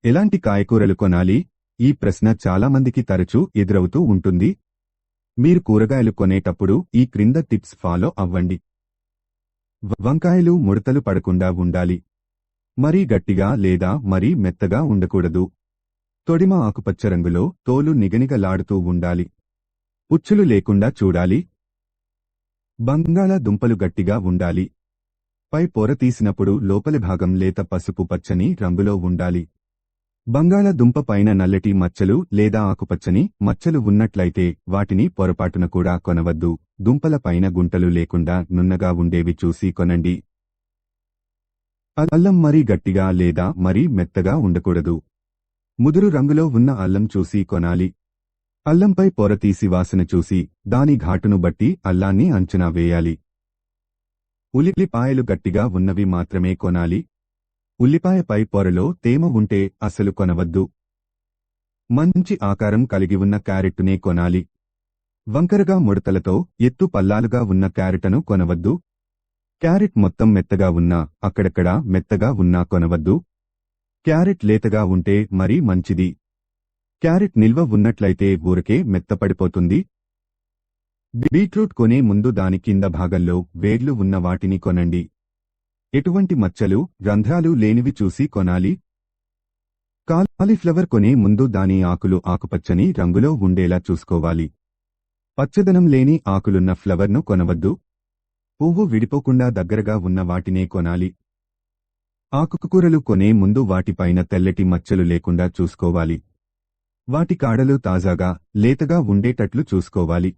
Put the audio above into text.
ఎలాంటి కాయకూరలు కొనాలి? ఈ ప్రశ్న చాలామందికి తరచూ ఎదురవుతూ ఉంటుంది. మీరు కూరగాయలు కొనేటప్పుడు ఈ క్రింద టిప్స్ ఫాలో అవ్వండి. వంకాయలు ముడతలు పడకుండా ఉండాలి. మరీ గట్టిగా లేదా మరీ మెత్తగా ఉండకూడదు. తొడిమ ఆకుపచ్చ రంగులో, తోలు నిగనిగలాడుతూ ఉండాలి. పుచ్చులు లేకుండా చూడాలి. బంగాళాదుంపలు గట్టిగా ఉండాలి. పై పొర తీసినప్పుడు లోపలి భాగం లేత పసుపు పచ్చని రంగులో ఉండాలి. బంగాళాదుంప పైన నల్లటి మచ్చలు లేదా ఆకుపచ్చని మచ్చలు ఉన్నట్లయితే వాటిని పొరపాటున కూడా కొనవద్దు. దుంపల పైన గుంటలు లేకుండా నున్నగా ఉండేవి చూసి కొనండి. అల్లం మరీ గట్టిగా లేదా మరీ మెత్తగా ఉండకూడదు. ముదురు రంగులో ఉన్న అల్లం చూసి కొనాలి. అల్లంపై పొర తీసి వాసన చూసి దాని ఘాటును బట్టి అల్లాన్ని అంచనా వేయాలి. ఉల్లిపాయలు గట్టిగా ఉన్నవి మాత్రమే కొనాలి. ఉల్లిపాయపై పొరలో తేమ ఉంటే అసలు కొనవద్దు. మంచి ఆకారం కలిగి ఉన్న క్యారెట్టునే కొనాలి. వంకరగా ముడతలతో ఎత్తు పల్లాలుగా ఉన్న క్యారెట్ను కొనవద్దు. క్యారెట్ మొత్తం మెత్తగా ఉన్నా, అక్కడక్కడా మెత్తగా ఉన్నా కొనవద్దు. క్యారెట్ లేతగా ఉంటే మరీ మంచిది. క్యారెట్ నిల్వ ఉన్నట్లయితే ఊరకే మెత్తపడిపోతుంది. బీట్రూట్ కొనే ముందు దాని కింద భాగంలో వేర్లు ఉన్న వాటిని కొనండి. ఎటువంటి మచ్చలు, రంధ్రాలు లేనివి చూసి కొనాలి. కాలీఫ్లవర్ కొనే ముందు దాని ఆకులు ఆకుపచ్చని రంగులో ఉండేలా చూసుకోవాలి. పచ్చదనం లేని ఆకులున్న ఫ్లవర్ను కొనవద్దు. పువ్వు విడిపోకుండా దగ్గరగా ఉన్న వాటినే కొనాలి. ఆకుకూరలు కొనే ముందు వాటిపైన తెల్లటి మచ్చలు లేకుండా చూసుకోవాలి. వాటి కాడలు తాజాగా, లేతగా ఉండేటట్లు చూసుకోవాలి.